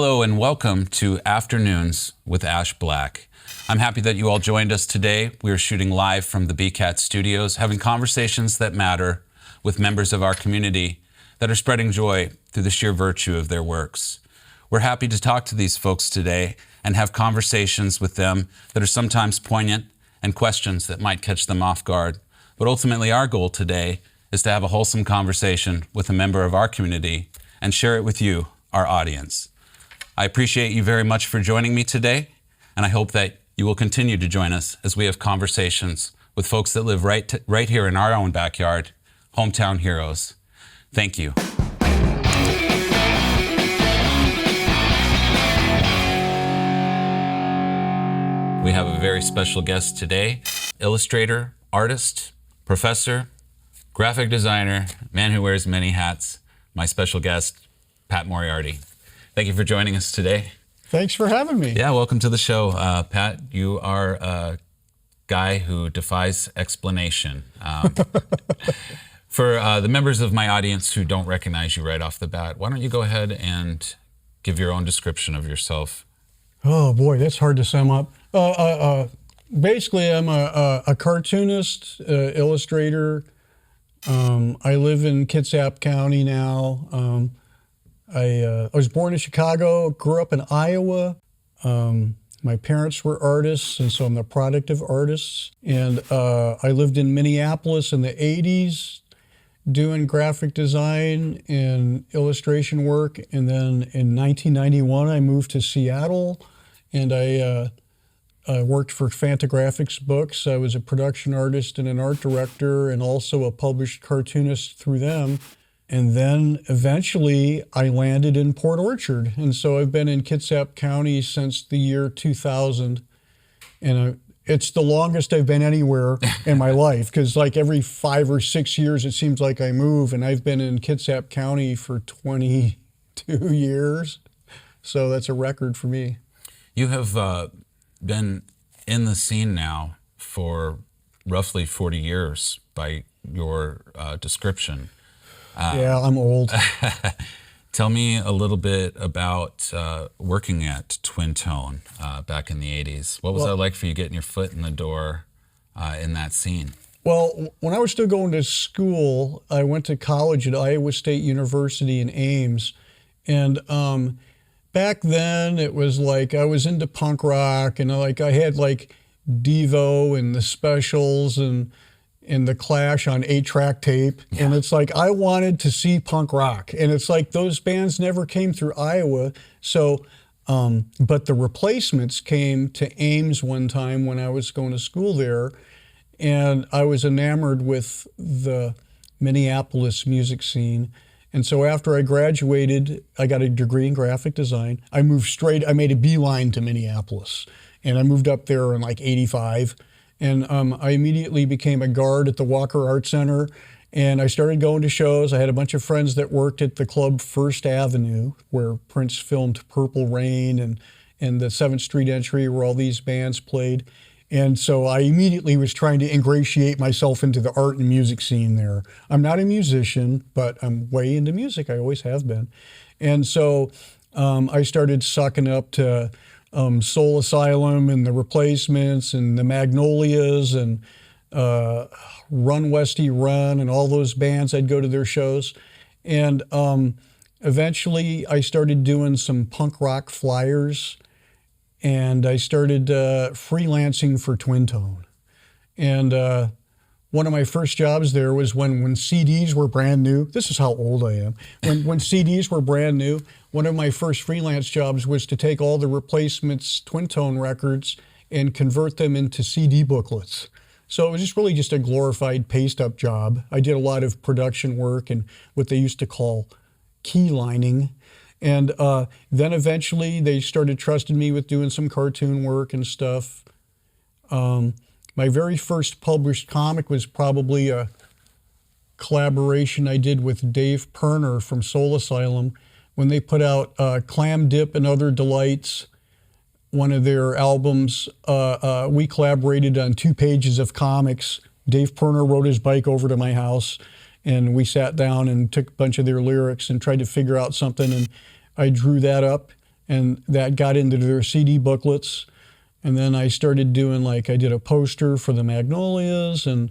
Hello and welcome to Afternoons with Ash Black. I'm happy that you all joined us today. We are shooting live from the BKAT studios, having conversations that matter with members of our community that are spreading joy through the sheer virtue of their works. We're happy to talk to these folks today and have conversations with them that are sometimes poignant and questions that might catch them off guard. But ultimately, our goal today is to have a wholesome conversation with a member of our community and share it with you, our audience. I appreciate you very much for joining me today, and I hope that you will continue to join us as we have conversations with folks that live right here in our own backyard, hometown heroes. Thank you. We have a very special guest today, illustrator, artist, professor, graphic designer, man who wears many hats, my special guest, Pat Moriarty. Thank you for joining us today. Thanks for having me. Yeah, welcome to the show. Pat, you are a guy who defies explanation. For the members of my audience who don't recognize you right off the bat, why don't you go ahead and give your own description of yourself? Oh boy, that's hard to sum up. Basically, I'm a cartoonist, illustrator. I live in Kitsap County now. I was born in Chicago, grew up in Iowa. My parents were artists, and so I'm the product of artists. And I lived in Minneapolis in the 80s, doing graphic design and illustration work. And then in 1991, I moved to Seattle, and I worked for Fantagraphics Books. I was a production artist and an art director, and also a published cartoonist through them. And then eventually I landed in Port Orchard. And so I've been in Kitsap County since the year 2000. And it's the longest I've been anywhere in my life, because like every 5 or 6 years, it seems like I move. And I've been in Kitsap County for 22 years. So that's a record for me. You have been in the scene now for roughly 40 years by your description. Yeah, I'm old. Tell me a little bit about working at Twin Tone back in the 80s. What was that like for you getting your foot in the door in that scene? Well, when I was still going to school, I went to college at Iowa State University in Ames. And back then, it was like I was into punk rock, and like I had like Devo and the Specials and the Clash on 8-track tape. Yeah. And it's like, I wanted to see punk rock. And it's like, those bands never came through Iowa. So, but the Replacements came to Ames one time when I was going to school there. And I was enamored with the Minneapolis music scene. And so after I graduated, I got a degree in graphic design. I made a beeline to Minneapolis. And I moved up there in like 85. And I immediately became a guard at the Walker Art Center, and I started going to shows. I had a bunch of friends that worked at the club First Avenue, where Prince filmed Purple Rain, and the 7th Street Entry, where all these bands played. And so I immediately was trying to ingratiate myself into the art and music scene there. I'm not a musician, but I'm way into music. I always have been. And so I started sucking up to Soul Asylum and the Replacements and the Magnolias and Run Westy Run and all those bands. I'd go to their shows. And eventually I started doing some punk rock flyers, and I started freelancing for Twin Tone. And one of my first jobs there was when CDs were brand new. This is how old I am. When CDs were brand new, one of my first freelance jobs was to take all the Replacements Twin Tone records and convert them into CD booklets. So it was just a glorified paste-up job. I did a lot of production work and what they used to call key lining. And then eventually they started trusting me with doing some cartoon work and stuff. My very first published comic was probably a collaboration I did with Dave Perner from Soul Asylum when they put out Clam Dip and Other Delights, one of their albums. We collaborated on 2 pages of comics. Dave Perner rode his bike over to my house, and we sat down and took a bunch of their lyrics and tried to figure out something, and I drew that up and that got into their CD booklets. And then I started doing, I did a poster for the Magnolias, and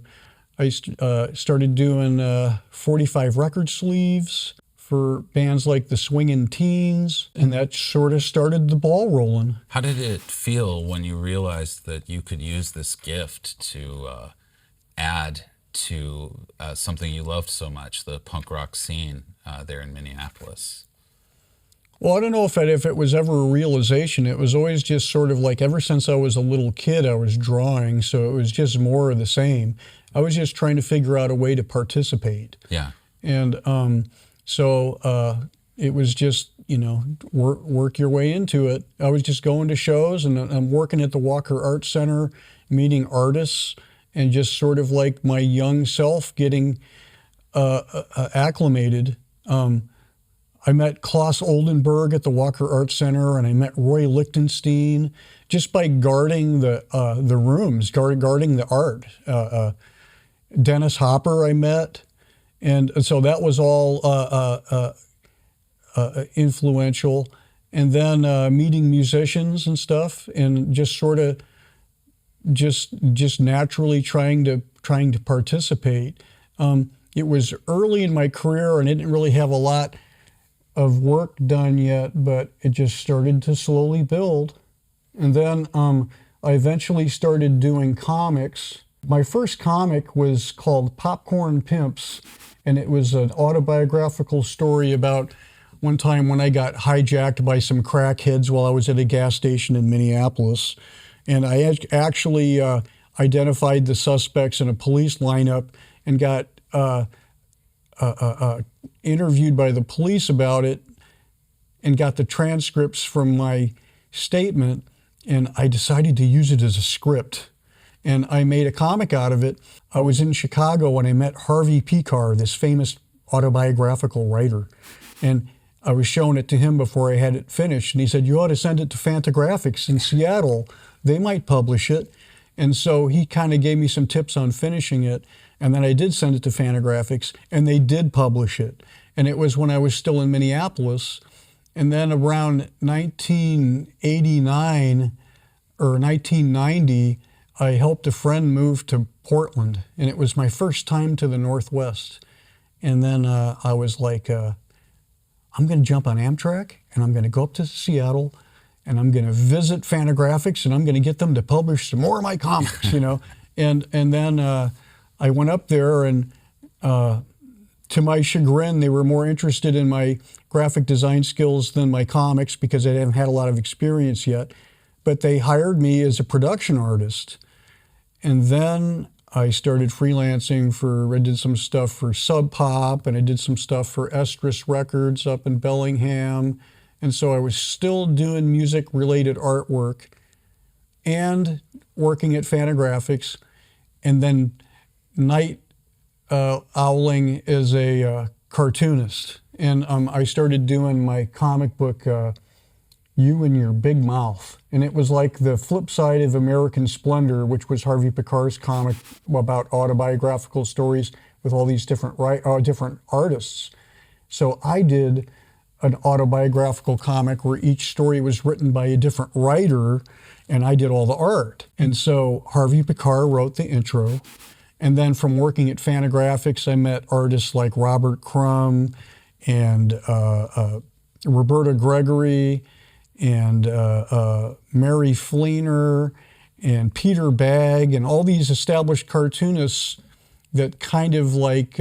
I started doing 45 record sleeves for bands like the Swingin' Teens, and that sort of started the ball rolling. How did it feel when you realized that you could use this gift to add to something you loved so much, the punk rock scene there in Minneapolis? Well, I don't know if it was ever a realization. It was always just sort of like, ever since I was a little kid, I was drawing, so it was just more of the same. I was just trying to figure out a way to participate. Yeah. And so it was just, work your way into it. I was just going to shows, and I'm working at the Walker Art Center, meeting artists, and just sort of like my young self getting acclimated. I met Klaus Oldenburg at the Walker Art Center, and I met Roy Lichtenstein just by guarding the rooms, guarding the art. Dennis Hopper I met, and so that was all influential. And then meeting musicians and stuff, and just sort of just naturally trying to participate. It was early in my career, and I didn't really have a lot of work done yet, but it just started to slowly build. And then I eventually started doing comics. My first comic was called Popcorn Pimps, and it was an autobiographical story about one time when I got hijacked by some crackheads while I was at a gas station in Minneapolis. And I actually identified the suspects in a police lineup and got interviewed by the police about it, and got the transcripts from my statement, and I decided to use it as a script. And I made a comic out of it. I was in Chicago when I met Harvey Pekar, this famous autobiographical writer. And I was showing it to him before I had it finished, and he said, "You ought to send it to Fantagraphics in Seattle. They might publish it." And so he kind of gave me some tips on finishing it. And then I did send it to Fantagraphics, and they did publish it. And it was when I was still in Minneapolis. And then around 1989 or 1990, I helped a friend move to Portland, and it was my first time to the Northwest. And then I was like, I'm going to jump on Amtrak, and I'm going to go up to Seattle, and I'm going to visit Fantagraphics, and I'm going to get them to publish some more of my comics, And then I went up there, and to my chagrin, they were more interested in my graphic design skills than my comics, because I hadn't had a lot of experience yet. But they hired me as a production artist. And then I started freelancing I did some stuff for Sub Pop, and I did some stuff for Estrus Records up in Bellingham. And so I was still doing music-related artwork and working at Fantagraphics, and then night owling as a cartoonist. And I started doing my comic book, You and Your Big Mouth. And it was like the flip side of American Splendor, which was Harvey Pekar's comic about autobiographical stories with all these different artists. So I did an autobiographical comic where each story was written by a different writer, and I did all the art. And so Harvey Pekar wrote the intro. And then from working at Fantagraphics, I met artists like Robert Crumb and Roberta Gregory and Mary Fleener and Peter Bagg and all these established cartoonists that kind of like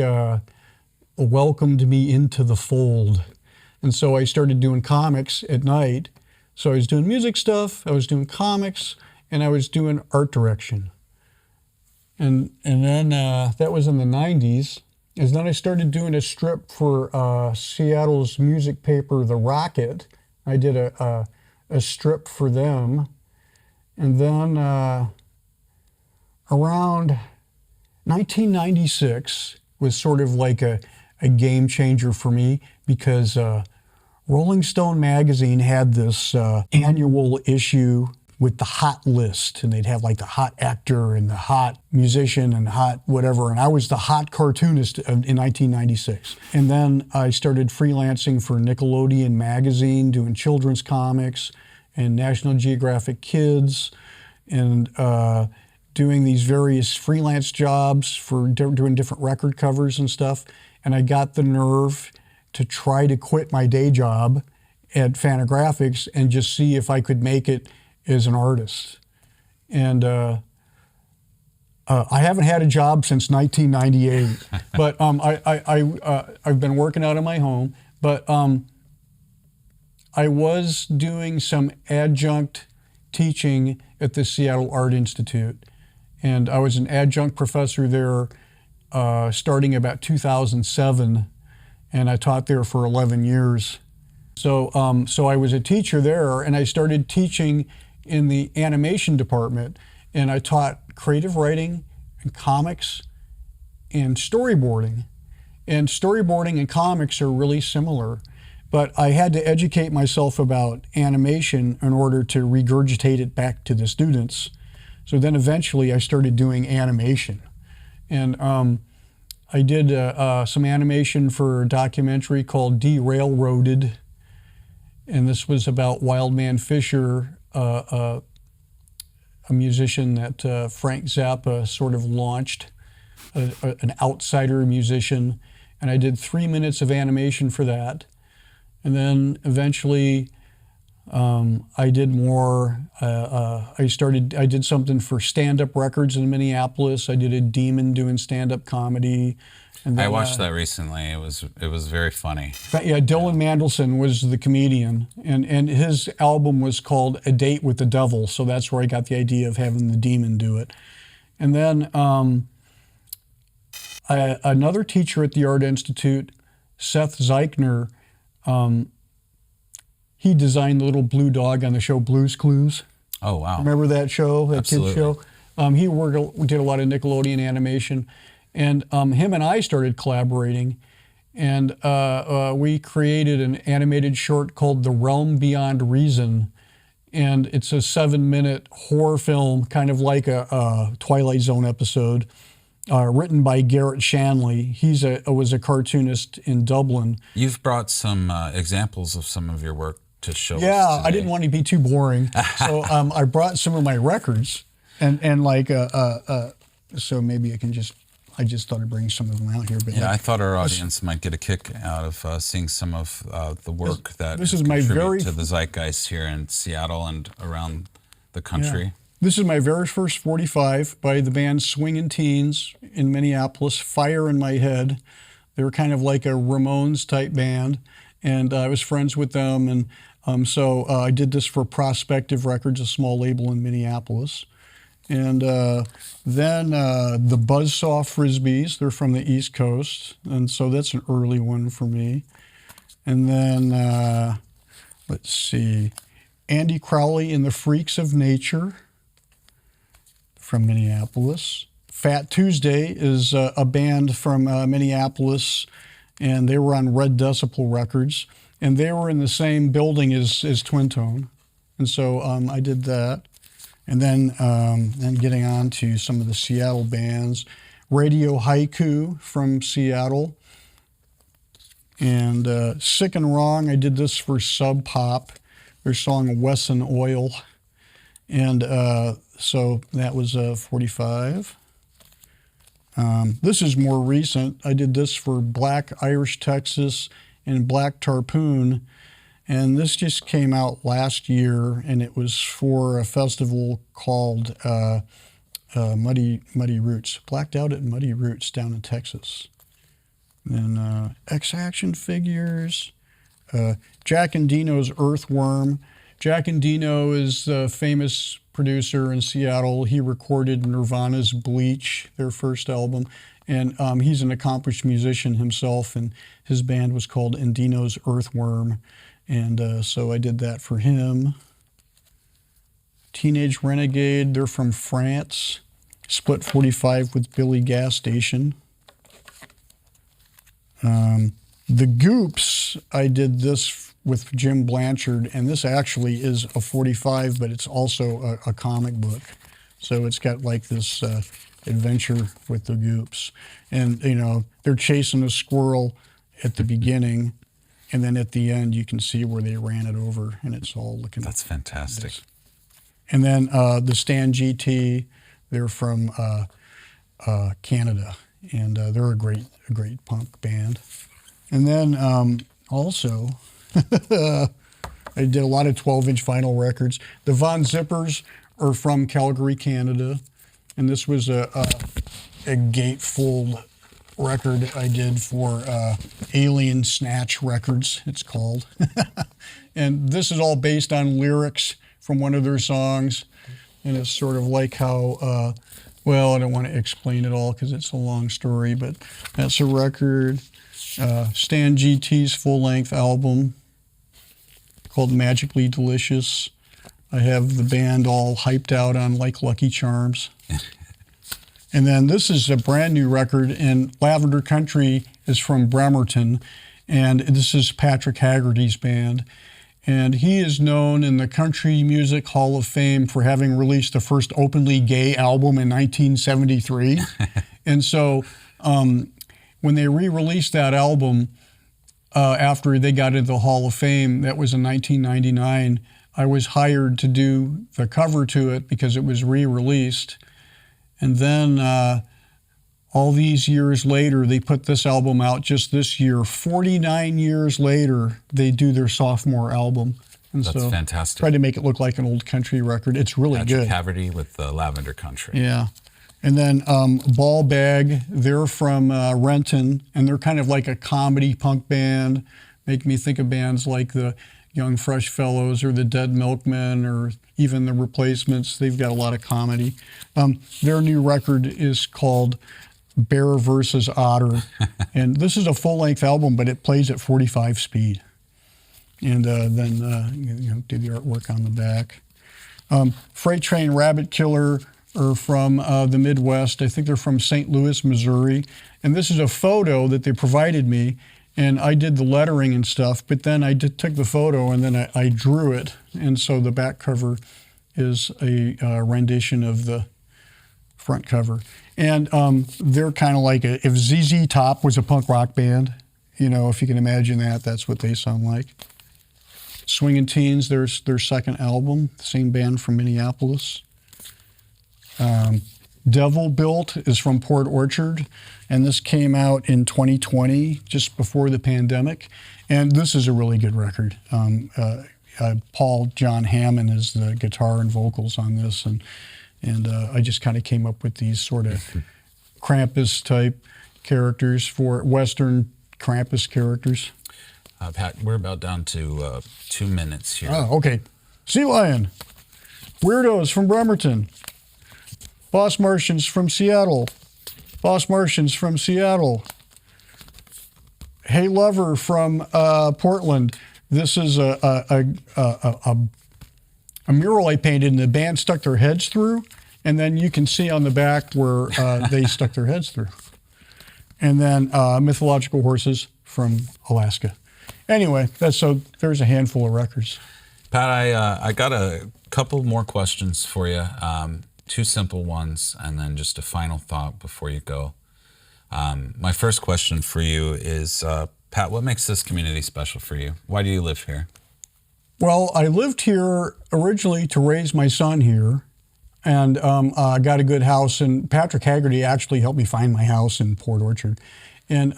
welcomed me into the fold. And so I started doing comics at night. So I was doing music stuff, I was doing comics, and I was doing art direction. And then that was in the 90s. And then I started doing a strip for Seattle's music paper, The Rocket. I did a strip for them. And then around 1996 was sort of like a game changer for me, because Rolling Stone magazine had this annual issue with the hot list, and they'd have like the hot actor and the hot musician and hot whatever, and I was the hot cartoonist in 1996. And then I started freelancing for Nickelodeon magazine, doing children's comics and National Geographic Kids, and doing these various freelance jobs for doing different record covers and stuff. And I got the nerve to try to quit my day job at Fantagraphics and just see if I could make it as an artist. And I haven't had a job since 1998, but I've been working out of my home. But I was doing some adjunct teaching at the Seattle Art Institute, and I was an adjunct professor there starting about 2007, and I taught there for 11 years. So I was a teacher there, and I started teaching in the animation department, and I taught creative writing and comics and storyboarding. And storyboarding and comics are really similar, but I had to educate myself about animation in order to regurgitate it back to the students. So then eventually I started doing animation. And I did some animation for a documentary called Derailroaded, and this was about Wildman Fisher, a musician that Frank Zappa sort of launched, an outsider musician, and I did 3 minutes of animation for that. And then eventually I did more. I did something for Stand Up Records in Minneapolis. I did a demon doing stand-up comedy. And then, I watched that recently. It was very funny. Yeah, Dylan Mandelson was the comedian, and his album was called A Date with the Devil, so that's where I got the idea of having the demon do it. And then another teacher at the Art Institute, Seth Zeichner, he designed the little blue dog on the show Blue's Clues. Oh, wow. Remember that show, that Absolutely. kid's show? He did a lot of Nickelodeon animation. And him and I started collaborating, and we created an animated short called The Realm Beyond Reason. And it's a 7-minute horror film, kind of like a Twilight Zone episode, written by Garrett Shanley. He was a cartoonist in Dublin. You've brought some examples of some of your work to show us Yeah, today. I didn't want to be too boring, so I brought some of my records, and like, so maybe I just thought I'd bring some of them out here. But Yeah, like, I thought our audience might get a kick out of seeing some of the work that this is my contribute to the zeitgeist here in Seattle and around the country. Yeah. This is my very first 45 by the band Swingin' Teens in Minneapolis, Fire in My Head. They were kind of like a Ramones type band, and I was friends with them, and so I did this for Prospective Records, a small label in Minneapolis. And then the Buzzsaw Frisbees, they're from the East Coast, and so that's an early one for me. And then, let's see, Andy Crowley and the Freaks of Nature from Minneapolis. Fat Tuesday is a band from Minneapolis, and they were on Red Decibel Records, and they were in the same building as Twin Tone, and so I did that. And then getting on to some of the Seattle bands, Radio Haiku from Seattle, and Sick and Wrong. I did this for Sub Pop, their song Wesson Oil, and so that was 45. This is more recent. I did this for Black Irish Texas and Black Tarpoon. And this just came out last year, and it was for a festival called Muddy Roots, Blacked Out at Muddy Roots down in Texas. And then X-Action Figures, Jack and Dino's Earthworm. Jack and Dino is a famous producer in Seattle. He recorded Nirvana's Bleach, their first album. And he's an accomplished musician himself, and his band was called Dino's Earthworm. And so I did that for him. Teenage Renegade, they're from France. Split 45 with Billy Gas Station. The Goops, I did this with Jim Blanchard, and this actually is a 45, but it's also a comic book. So it's got like this adventure with the Goops. And, you know, they're chasing a squirrel at the beginning, and then at the end you can see where they ran it over, and it's all looking. That's fantastic. This. And then the Stan GT, they're from Canada, and they're a great punk band. And then also, I did a lot of 12-inch vinyl records. The Von Zippers are from Calgary, Canada, and this was a gatefold record I did for Alien Snatch Records, it's called. And this is all based on lyrics from one of their songs, and it's sort of like how, well, I don't want to explain it all because it's a long story, but that's a record. Stan GT's full-length album called Magically Delicious. I have the band all hyped out on like Lucky Charms. And then this is a brand new record, and Lavender Country is from Bremerton, and this is Patrick Haggerty's band. And he is known in the Country Music Hall of Fame for having released the first openly gay album in 1973. And so when they re-released that album after they got into the Hall of Fame, that was in 1999, I was hired to do the cover to it because it was re-released. And then all these years later, they put this album out just this year. 49 years later, they do their sophomore album. And That's so fantastic. Tried to make it look like an old country record. It's really Patrick good. Haggerty with the Lavender Country. Yeah. And then Ball Bag, they're from Renton, and they're kind of like a comedy punk band. Make me think of bands like the Young Fresh Fellows or the Dead Milkmen or even the Replacements. They've got a lot of comedy. Their new record is called Bear versus Otter. And this is a full-length album, but it plays at 45 speed. And then do the artwork on the back. Freight Train Rabbit Killer are from the Midwest. I think they're from St. Louis, Missouri. And this is a photo that they provided me, and I did the lettering and stuff, but then I took the photo and then I drew it. And so the back cover is a rendition of the front cover. And they're kind of like if ZZ Top was a punk rock band, you know, if you can imagine that, that's what they sound like. Swingin' Teens, their second album, same band from Minneapolis. Devil Built is from Port Orchard, and this came out in 2020, just before the pandemic. And this is a really good record. Paul John Hammond is the guitar and vocals on this, and I just kind of came up with these sort of Krampus-type characters for Western Krampus characters. Pat, we're about down to 2 minutes here. Oh, okay. Sea Lion, Weirdos from Bremerton, Boss Martians from Seattle, Boss Martians from Seattle, Hey Lover from Portland. This is a mural I painted, and the band stuck their heads through, and then you can see on the back where they stuck their heads through. And then Mythological Horses from Alaska. Anyway, so there's a handful of records. Pat, I got a couple more questions for you. Two simple ones, and then just a final thought before you go. My first question for you is, Pat, what makes this community special for you? Why do you live here? Well, I lived here originally to raise my son here, and I got a good house, and Patrick Haggerty actually helped me find my house in Port Orchard. And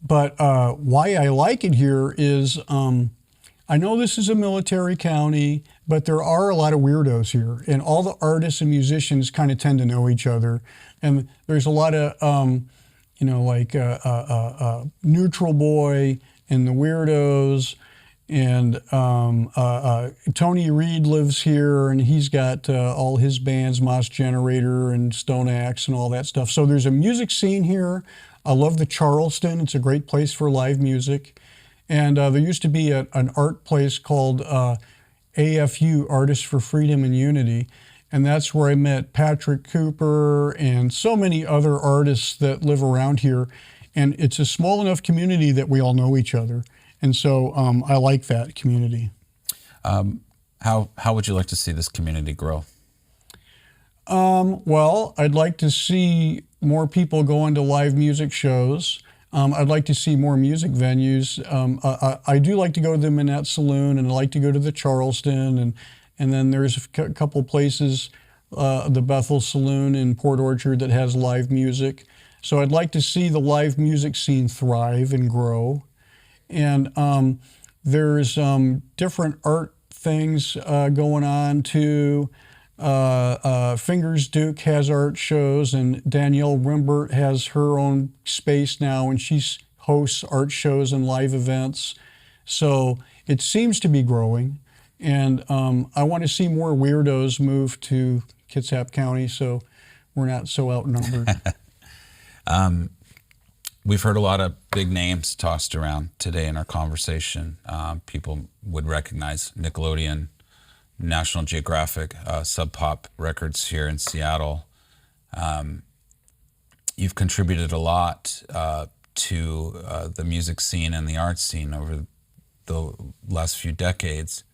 but why I like it here is I know this is a military county, but there are a lot of weirdos here, and all the artists and musicians kind of tend to know each other. And there's a lot of, like Neutral Boy and the Weirdos, and Tony Reed lives here, and he's got all his bands, Moss Generator and Stone Axe and all that stuff. So there's a music scene here. I love the Charleston. It's a great place for live music. And there used to be an art place called AFU, Artists for Freedom and Unity. And that's where I met Patrick Cooper and so many other artists that live around here. And it's a small enough community that we all know each other. And so I like that community. How would you like to see this community grow? Well, I'd like to see more people going to live music shows. I'd like to see more music venues. I do like to go to the Minette Saloon, and I like to go to the Charleston, and then there's a couple places, the Bethel Saloon in Port Orchard that has live music. So I'd like to see the live music scene thrive and grow. And there's different art things going on too. Fingers Duke has art shows, and Danielle Rimbert has her own space now, and she hosts art shows and live events. So it seems to be growing, and I want to see more weirdos move to Kitsap County so we're not so outnumbered. We've heard a lot of big names tossed around today in our conversation. People would recognize Nickelodeon, National Geographic, Sub Pop Records here in Seattle. You've contributed a lot to the music scene and the art scene over the last few decades.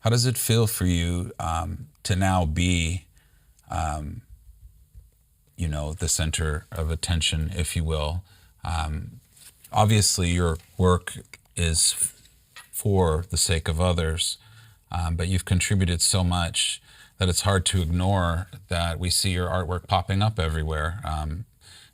How does it feel for you to now be, the center of attention, if you will? Obviously, your work is for the sake of others. But you've contributed so much that it's hard to ignore that we see your artwork popping up everywhere.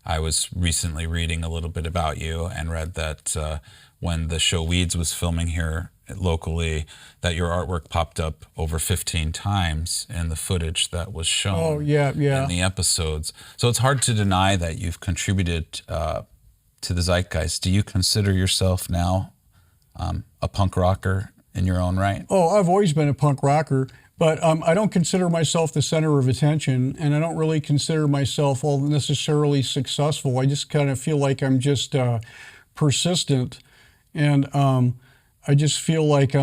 I was recently reading a little bit about you and read that when the show Weeds was filming here locally, that your artwork popped up over 15 times in the footage that was shown in the episodes. So it's hard to deny that you've contributed to the zeitgeist. Do you consider yourself now a punk rocker in your own right? Oh, I've always been a punk rocker, but I don't consider myself the center of attention, and I don't really consider myself all necessarily successful. I just kind of feel like I'm just persistent, and I just feel like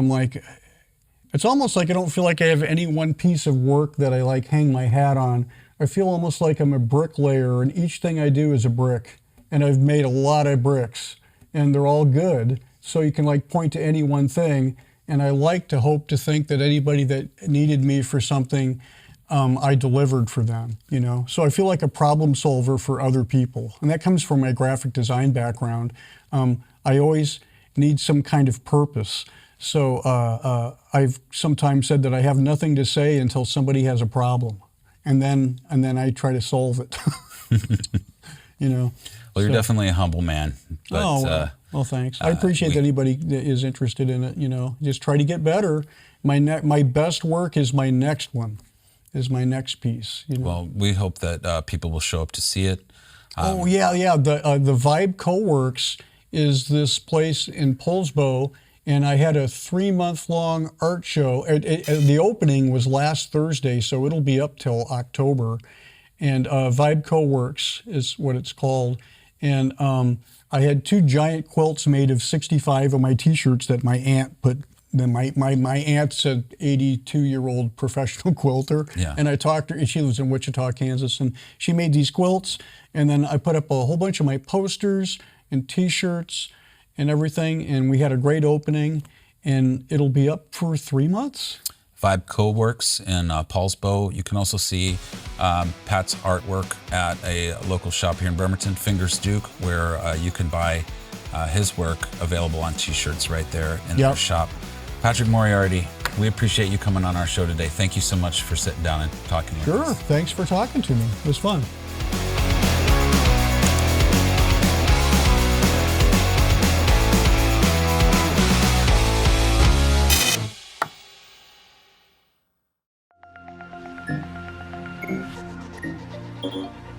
it's almost like I don't feel like I have any one piece of work that I hang my hat on. I feel almost like I'm a bricklayer, and each thing I do is a brick, and I've made a lot of bricks, and they're all good, so you can point to any one thing. And I like to hope to think that anybody that needed me for something, I delivered for them, So I feel like a problem solver for other people. And that comes from my graphic design background. I always need some kind of purpose. So I've sometimes said that I have nothing to say until somebody has a problem. And then I try to solve it, Well, you're definitely a humble man. But, well, thanks. I appreciate that anybody that is interested in it, Just try to get better. My best work is my next one, is my next piece, Well, we hope that people will show up to see it. The Vibe Co-Works is this place in Poulsbo, and I had a 3-month-long art show. The opening was last Thursday, so it'll be up till October. And Vibe Co-Works is what it's called. And I had 2 giant quilts made of 65 of my T-shirts that my aunt put. My aunt's an 82-year-old professional quilter, and I talked to her. She lives in Wichita, Kansas, and she made these quilts. And then I put up a whole bunch of my posters and T-shirts and everything, and we had a great opening. And it'll be up for 3 months. Vibe Co-Works in Poulsbo. You can also see Pat's artwork at a local shop here in Bremerton, Fingers Duke, where you can buy his work available on T-shirts right there in their shop. Patrick Moriarty, we appreciate you coming on our show today. Thank you so much for sitting down and talking with us. Sure, thanks for talking to me. It was fun. Mm-hmm.